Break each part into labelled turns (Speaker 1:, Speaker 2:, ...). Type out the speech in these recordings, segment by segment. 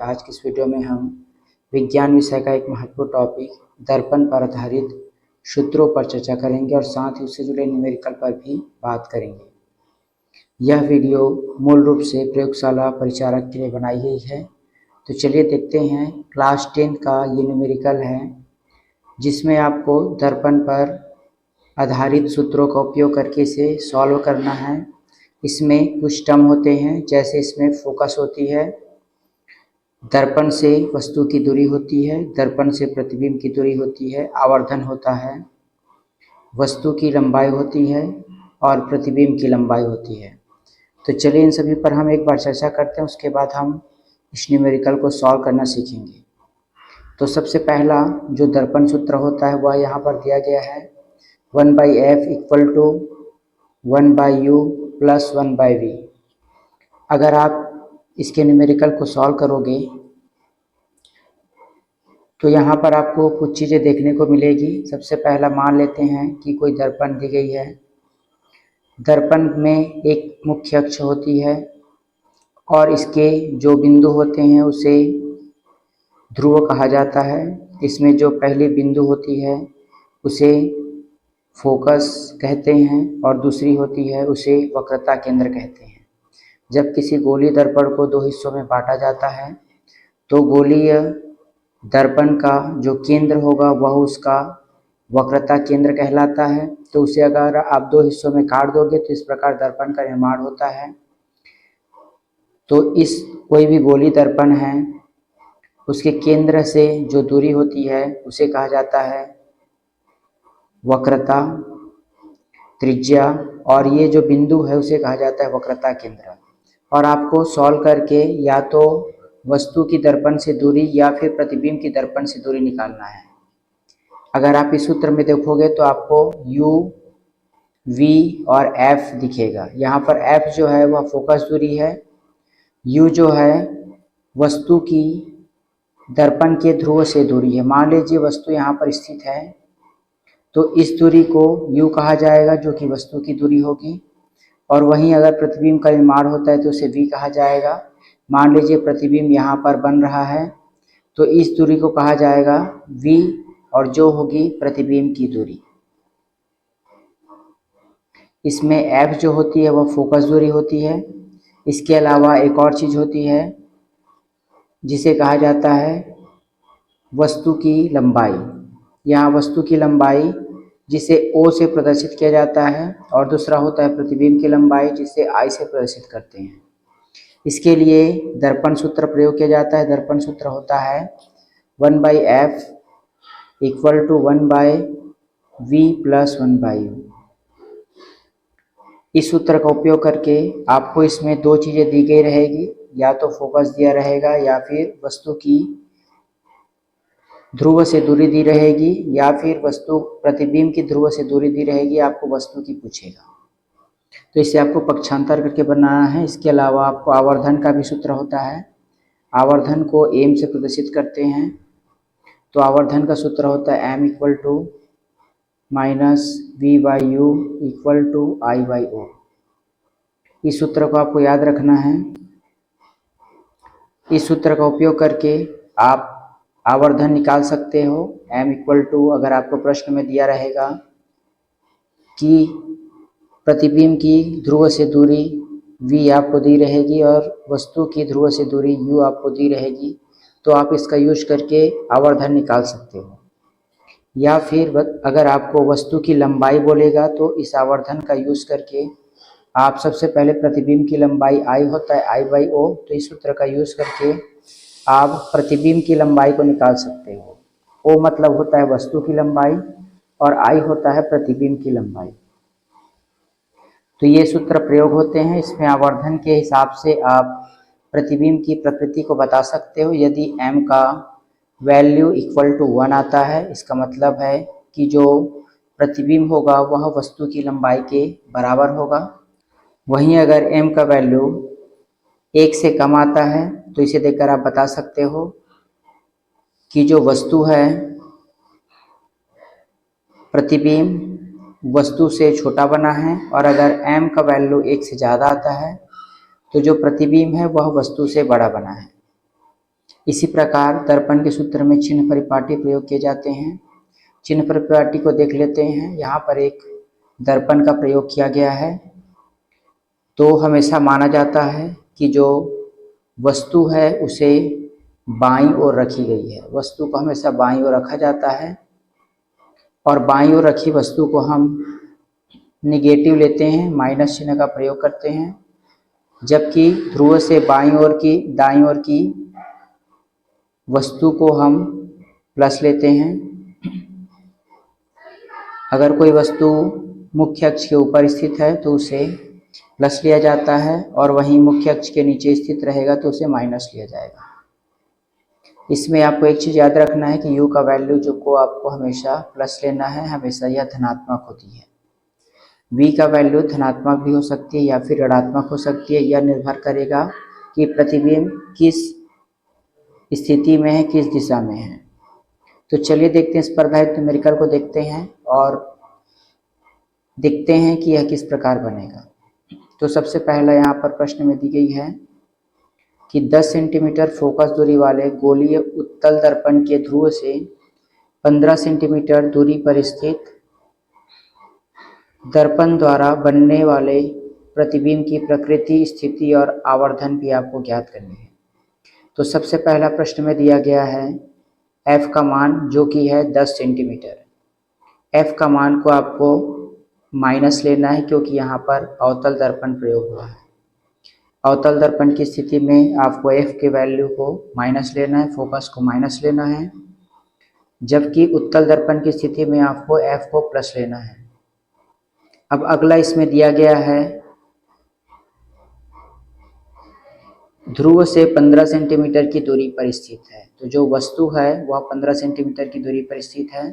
Speaker 1: आज की इस वीडियो में हम विज्ञान विषय का एक महत्वपूर्ण टॉपिक दर्पण पर आधारित सूत्रों पर चर्चा करेंगे और साथ ही उससे जुड़े न्यूमेरिकल पर भी बात करेंगे। यह वीडियो मूल रूप से प्रयोगशाला परिचारक के लिए बनाई गई है। तो चलिए देखते हैं। क्लास 10 का ये न्यूमेरिकल है जिसमें आपको दर्पण पर आधारित सूत्रों का उपयोग करके इसे सॉल्व करना है। इसमें कुछ टर्म होते हैं, जैसे इसमें फोकस होती है, दर्पण से वस्तु की दूरी होती है, दर्पण से प्रतिबिंब की दूरी होती है, आवर्धन होता है, वस्तु की लंबाई होती है और प्रतिबिंब की लंबाई होती है। तो चलिए इन सभी पर हम एक बार चर्चा करते हैं, उसके बाद हम इस न्यूमेरिकल को सॉल्व करना सीखेंगे। तो सबसे पहला जो दर्पण सूत्र होता है वह यहाँ पर दिया गया है, 1/f = 1/u + 1/v। अगर आप इसके न्यूमेरिकल को सॉल्व करोगे तो यहाँ पर आपको कुछ चीज़ें देखने को मिलेगी। सबसे पहला मान लेते हैं कि कोई दर्पण दी गई है। दर्पण में एक मुख्य अक्ष होती है और इसके जो बिंदु होते हैं उसे ध्रुव कहा जाता है। इसमें जो पहली बिंदु होती है उसे फोकस कहते हैं और दूसरी होती है उसे वक्रता केंद्र कहते हैं। जब किसी गोलीय दर्पण को दो हिस्सों में बांटा जाता है तो गोलीय दर्पण का जो केंद्र होगा वह उसका वक्रता केंद्र कहलाता है। तो उसे अगर आप दो हिस्सों में काट दोगे तो इस प्रकार दर्पण का निर्माण होता है। तो इस कोई भी गोलीय दर्पण है उसके केंद्र से जो दूरी होती है उसे कहा जाता है वक्रता त्रिज्या, और ये जो बिंदु है उसे कहा जाता है वक्रता केंद्र। और आपको सॉल्व करके या तो वस्तु की दर्पण से दूरी या फिर प्रतिबिंब की दर्पण से दूरी निकालना है। अगर आप इस सूत्र में देखोगे तो आपको u, v और f दिखेगा। यहाँ पर f जो है वह फोकस दूरी है, u जो है वस्तु की दर्पण के ध्रुव से दूरी है। मान लीजिए वस्तु यहाँ पर स्थित है तो इस दूरी को u कहा जाएगा जो कि वस्तु की दूरी होगी, और वहीं अगर प्रतिबिंब का निर्माण होता है तो उसे v कहा जाएगा। मान लीजिए प्रतिबिंब यहाँ पर बन रहा है तो इस दूरी को कहा जाएगा v और जो होगी प्रतिबिंब की दूरी। इसमें f जो होती है वह फोकस दूरी होती है। इसके अलावा एक और चीज़ होती है जिसे कहा जाता है वस्तु की लंबाई। यहाँ वस्तु की लंबाई जिसे O से प्रदर्शित किया जाता है, और दूसरा होता है प्रतिबिंब की लंबाई जिसे I से प्रदर्शित करते हैं। इसके लिए दर्पण सूत्र प्रयोग किया जाता है। दर्पण सूत्र होता है 1/f = 1/v + 1/u। इस सूत्र का उपयोग करके आपको इसमें दो चीज़ें दी गई रहेगी, या तो फोकस दिया रहेगा या फिर वस्तु की ध्रुव से दूरी दी रहेगी या फिर वस्तु प्रतिबिंब की ध्रुव से दूरी दी रहेगी। आपको वस्तु की पूछेगा तो इसे आपको पक्षांतर करके बनाना है। इसके अलावा आपको आवर्धन का भी सूत्र होता है। आवर्धन को m से प्रदर्शित करते हैं तो आवर्धन का सूत्र होता है m = -v/u = I/o। इस सूत्र को आपको याद रखना है। इस सूत्र का उपयोग करके आप आवर्धन निकाल सकते हो। m = अगर आपको प्रश्न में दिया रहेगा कि प्रतिबिंब की ध्रुव से दूरी v आपको दी रहेगी और वस्तु की ध्रुव से दूरी u आपको दी रहेगी, तो आप इसका यूज करके आवर्धन निकाल सकते हो। या फिर अगर आपको वस्तु की लंबाई बोलेगा तो इस आवर्धन का यूज करके आप सबसे पहले प्रतिबिंब की लंबाई I होता है I/o, तो इस सूत्र का यूज करके आप प्रतिबिंब की लंबाई को निकाल सकते हो। O मतलब होता है वस्तु की लंबाई और I होता है प्रतिबिंब की लंबाई। तो ये सूत्र प्रयोग होते हैं। इसमें आवर्धन के हिसाब से आप प्रतिबिंब की प्रकृति को बता सकते हो। यदि m का वैल्यू = 1 आता है, इसका मतलब है कि जो प्रतिबिंब होगा वह वस्तु की लंबाई के बराबर होगा। वहीं अगर m का वैल्यू 1 से कम आता है तो इसे देखकर आप बता सकते हो कि जो वस्तु है प्रतिबिंब वस्तु से छोटा बना है, और अगर m का वैल्यू 1 से ज़्यादा आता है तो जो प्रतिबिंब है वह वस्तु से बड़ा बना है। इसी प्रकार दर्पण के सूत्र में चिन्ह परिपाटी प्रयोग किए जाते हैं। चिन्ह परिपाटी को देख लेते हैं। यहाँ पर एक दर्पण का प्रयोग किया गया है। तो हमेशा माना जाता है कि जो वस्तु है उसे बाईं ओर रखी गई है। वस्तु को हमेशा बाईं ओर रखा जाता है और बाईं ओर रखी वस्तु को हम निगेटिव लेते हैं, माइनस चिन्ह का प्रयोग करते हैं। जबकि ध्रुव से बाईं ओर की दाईं ओर की वस्तु को हम प्लस लेते हैं। अगर कोई वस्तु मुख्य अक्ष के ऊपर स्थित है तो उसे प्लस लिया जाता है और वहीं मुख्य अक्ष के नीचे स्थित रहेगा तो उसे माइनस लिया जाएगा। इसमें आपको एक चीज़ याद रखना है कि u का वैल्यू जो को आपको हमेशा प्लस लेना है, हमेशा यह धनात्मक होती है। v का वैल्यू धनात्मक भी हो सकती है या फिर ऋणात्मक हो सकती है। यह निर्भर करेगा कि प्रतिबिंब किस स्थिति में है, किस दिशा में है। तो चलिए देखते हैं स्पर्धायुक्त न्यूमेरिकल को देखते हैं और देखते हैं कि यह किस प्रकार बनेगा। तो सबसे पहला यहाँ पर प्रश्न में दी गई है कि 10 सेंटीमीटर फोकस दूरी वाले गोलीय उत्तल दर्पण के ध्रुव से 15 सेंटीमीटर दूरी पर स्थित दर्पण द्वारा बनने वाले प्रतिबिंब की प्रकृति, स्थिति और आवर्धन भी आपको ज्ञात करनी है। तो सबसे पहला प्रश्न में दिया गया है f का मान जो कि है 10 सेंटीमीटर। f का मान को आपको माइनस लेना है क्योंकि यहाँ पर अवतल दर्पण प्रयोग हुआ है। अवतल दर्पण की स्थिति में आपको f के वैल्यू को माइनस लेना है, फोकस को माइनस लेना है। जबकि उत्तल दर्पण की स्थिति में आपको f को प्लस लेना है। अब अगला इसमें दिया गया है ध्रुव से 15 सेंटीमीटर की दूरी पर स्थित है। तो जो वस्तु है वह 15 सेंटीमीटर की दूरी पर स्थित है।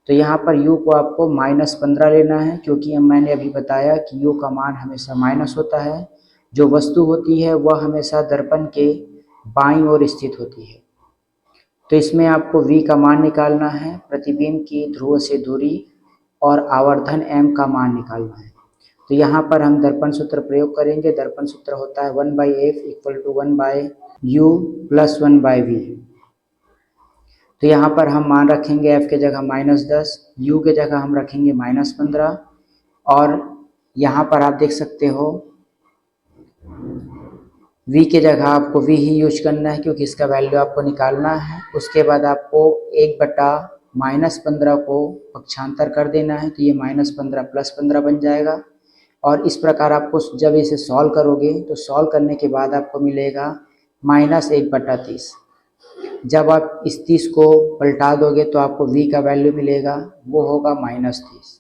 Speaker 1: तो यहाँ पर u को आपको -15 लेना है क्योंकि मैंने अभी बताया कि u का मान हमेशा माइनस होता है। जो वस्तु होती है वह हमेशा दर्पण के बाईं ओर स्थित होती है। तो इसमें आपको v का मान निकालना है, प्रतिबिंब की ध्रुव से दूरी और आवर्धन m का मान निकालना है। तो यहाँ पर हम दर्पण सूत्र प्रयोग करेंगे। दर्पण सूत्र होता है 1/f = 1/u + 1/v। तो यहाँ पर हम मान रखेंगे f के जगह -10, u के जगह हम रखेंगे -15 और यहाँ पर आप देख सकते हो v के जगह आपको v ही यूज करना है क्योंकि इसका वैल्यू आपको निकालना है। उसके बाद आपको 1/-15 को पक्षांतर कर देना है तो ये -15 + 15 बन जाएगा। और इस प्रकार आपको जब इसे सॉल्व करोगे तो सॉल्व करने के बाद आपको मिलेगा -1/30। जब आप इस 30 को पलटा दोगे तो आपको v का वैल्यू मिलेगा, वो होगा -30।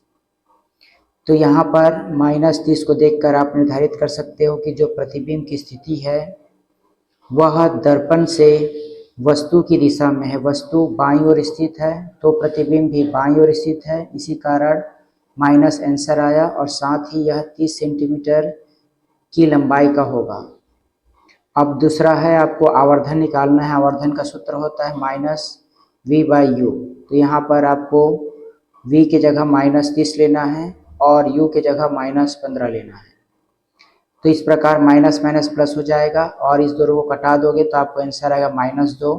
Speaker 1: तो यहाँ पर -30 को देखकर आप निर्धारित कर सकते हो कि जो प्रतिबिंब की स्थिति है वह दर्पण से वस्तु की दिशा में है। वस्तु बाईं ओर स्थित है तो प्रतिबिंब भी बाईं ओर स्थित है, इसी कारण माइनस आंसर आया और साथ ही यह 30 सेंटीमीटर की लंबाई का होगा। अब दूसरा है आपको आवर्धन निकालना है। आवर्धन का सूत्र होता है -v/u। तो यहाँ पर आपको v की जगह -30 लेना है और u की जगह -15 लेना है। तो इस प्रकार माइनस माइनस प्लस हो जाएगा और इस दोनों को घटा दोगे तो आपको आंसर आएगा -2।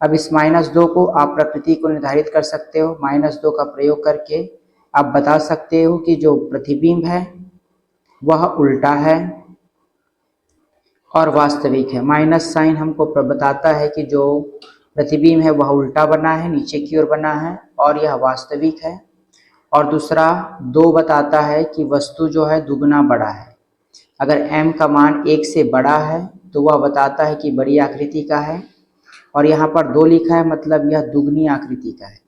Speaker 1: अब इस -2 को आप प्रकृति को निर्धारित कर सकते हो। -2 का प्रयोग करके आप बता सकते हो कि जो प्रतिबिंब है वह उल्टा है और वास्तविक है। माइनस साइन हमको बताता है कि जो प्रतिबिंब है वह उल्टा बना है, नीचे की ओर बना है और यह वास्तविक है। और दूसरा 2 बताता है कि वस्तु जो है दुगना बड़ा है। अगर m का मान 1 से बड़ा है तो वह बताता है कि बड़ी आकृति का है और यहाँ पर 2 लिखा है मतलब यह दुगनी आकृति का है।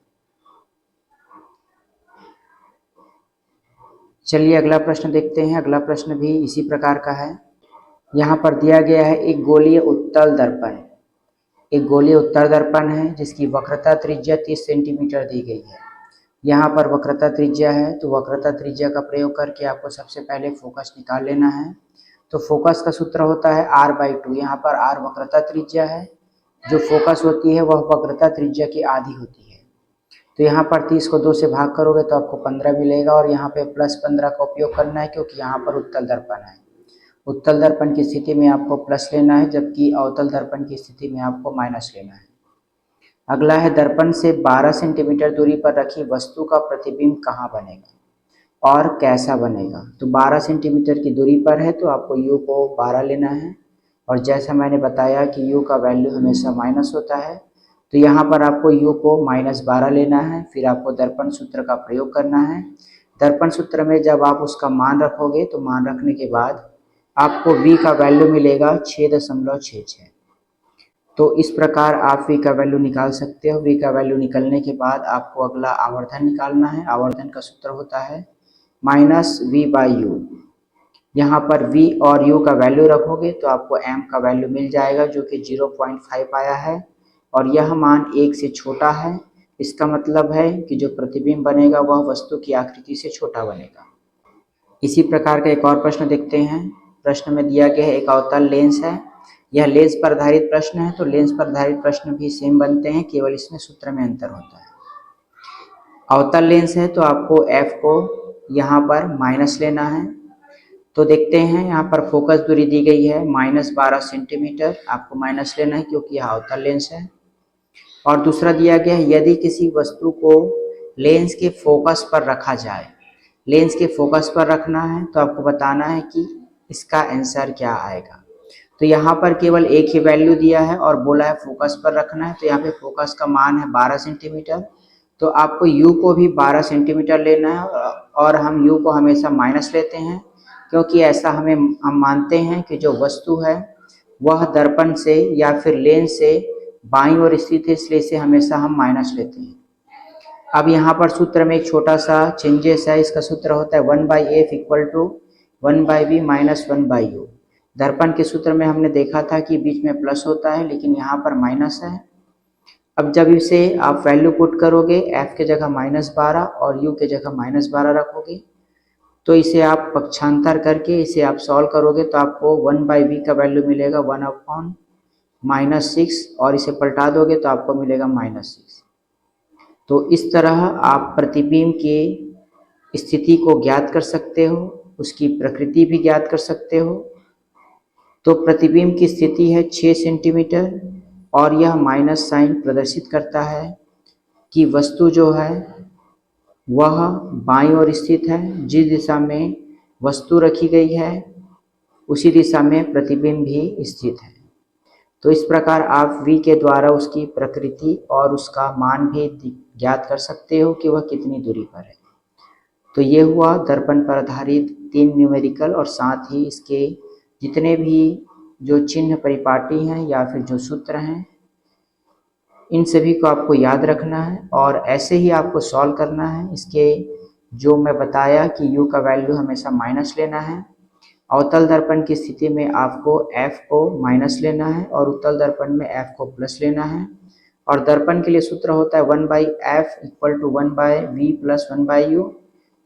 Speaker 1: चलिए अगला प्रश्न देखते हैं। अगला प्रश्न भी इसी प्रकार का है। यहाँ पर दिया गया है एक गोलीय उत्तल दर्पण। एक गोलीय उत्तल दर्पण है जिसकी वक्रता त्रिज्या 30 सेंटीमीटर दी गई है। यहाँ पर वक्रता त्रिज्या है तो वक्रता त्रिज्या का प्रयोग करके आपको सबसे पहले फोकस निकाल लेना है। तो फोकस का सूत्र होता है r/2। यहाँ पर r वक्रता त्रिज्या है, जो फोकस होती है वह वक्रता त्रिज्या की आधी होती है। तो यहाँ पर 30 को 2 से भाग करोगे तो आपको 15 मिलेगा और यहाँ पे +15 का उपयोग करना है क्योंकि यहाँ पर उत्तल दर्पण है। उत्तल दर्पण की स्थिति में आपको प्लस लेना है, जबकि अवतल दर्पण की स्थिति में आपको माइनस लेना है। अगला है दर्पण से 12 सेंटीमीटर दूरी पर रखी वस्तु का प्रतिबिंब कहाँ बनेगा और कैसा बनेगा। तो 12 सेंटीमीटर की दूरी पर है तो आपको u को 12 लेना है, और जैसा मैंने बताया कि u का वैल्यू हमेशा माइनस होता है, तो यहाँ पर आपको u को -12 लेना है। फिर आपको दर्पण सूत्र का प्रयोग करना है। दर्पण सूत्र में जब आप उसका मान रखोगे तो मान रखने के बाद आपको v का वैल्यू मिलेगा 6.66। तो इस प्रकार आप v का वैल्यू निकाल सकते हो। v का वैल्यू निकलने के बाद आपको अगला आवर्धन निकालना है। आवर्धन का सूत्र होता है -v/u। यहाँ पर v और u का वैल्यू रखोगे तो आपको m का वैल्यू मिल जाएगा, जो कि 0.5 आया है, और यह मान 1 से छोटा है। इसका मतलब है कि जो प्रतिबिंब बनेगा वह वस्तु की आकृति से छोटा बनेगा। इसी प्रकार का एक और प्रश्न देखते हैं। प्रश्न में दिया गया है एक अवतल लेंस है। यह लेंस पर आधारित प्रश्न है, तो लेंस पर आधारित प्रश्न भी सेम बनते हैं, केवल इसमें सूत्र में अंतर होता है। अवतल लेंस है तो आपको f को यहाँ पर माइनस लेना है। तो देखते हैं यहाँ पर फोकस दूरी दी गई है -12 सेंटीमीटर, आपको माइनस लेना है क्योंकि यह अवतल लेंस है। और दूसरा दिया गया है यदि किसी वस्तु को लेंस के फोकस पर रखा जाए, लेंस के फोकस पर रखना है तो आपको बताना है कि इसका आंसर क्या आएगा। तो यहाँ पर केवल एक ही वैल्यू दिया है और बोला है फोकस पर रखना है, तो यहाँ पे फोकस का मान है 12 सेंटीमीटर। तो आपको u को भी 12 सेंटीमीटर लेना है, और हम u को हमेशा माइनस लेते हैं क्योंकि ऐसा हम मानते हैं कि जो वस्तु है वह दर्पण से या फिर लेंस से बाईं ओर स्थित है, इसलिए इसे हमेशा हम माइनस लेते हैं। अब यहाँ पर सूत्र में एक छोटा सा चेंजेस है। इसका सूत्र होता है 1/f = 1/v - 1/u। दर्पण के सूत्र में हमने देखा था कि बीच में प्लस होता है, लेकिन यहाँ पर माइनस है। अब जब इसे आप वैल्यू पुट करोगे, f के जगह -12 और u के जगह -12 रखोगे, तो इसे आप पक्षांतर करके इसे आप सॉल्व करोगे तो आपको 1/v का वैल्यू मिलेगा 1/-6, और इसे पलटा दोगे तो आपको मिलेगा -6। तो इस तरह आप प्रतिबिंब की स्थिति को ज्ञात कर सकते हो, उसकी प्रकृति भी ज्ञात कर सकते हो। तो प्रतिबिंब की स्थिति है 6 सेंटीमीटर, और यह माइनस साइन प्रदर्शित करता है कि वस्तु जो है वह बाईं ओर स्थित है। जिस दिशा में वस्तु रखी गई है उसी दिशा में प्रतिबिंब भी स्थित है। तो इस प्रकार आप v के द्वारा उसकी प्रकृति और उसका मान भी ज्ञात कर सकते हो कि वह कितनी दूरी पर है। तो ये हुआ दर्पण पर आधारित 3 न्यूमेरिकल, और साथ ही इसके जितने भी जो चिन्ह परिपाटी हैं या फिर जो सूत्र हैं, इन सभी को आपको याद रखना है और ऐसे ही आपको सॉल्व करना है। इसके जो मैं बताया कि u का वैल्यू हमेशा माइनस लेना है। अवतल दर्पण की स्थिति में आपको f को माइनस लेना है और उत्तल दर्पण में f को प्लस लेना है। और दर्पण के लिए सूत्र होता है 1/f = 1/v + 1/u,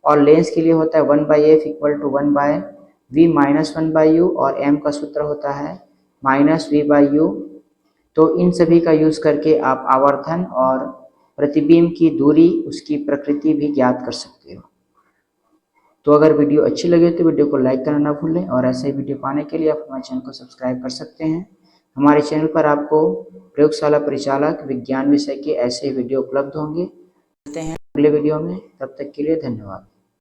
Speaker 1: और लेंस के लिए होता है 1/f = 1/v - 1/u, और m का सूत्र होता है -v/u। तो इन सभी का यूज़ करके आप आवर्धन और प्रतिबिंब की दूरी, उसकी प्रकृति भी ज्ञात कर सकते हो। तो अगर वीडियो अच्छी लगे तो वीडियो को लाइक करना ना भूलें, और ऐसे ही वीडियो पाने के लिए आप हमारे चैनल को सब्सक्राइब कर सकते हैं। हमारे चैनल पर आपको प्रयोगशाला परिचालक विज्ञान विषय के ऐसे वीडियो उपलब्ध होंगे। मिलते हैं अगले वीडियो में, तब तक के लिए धन्यवाद।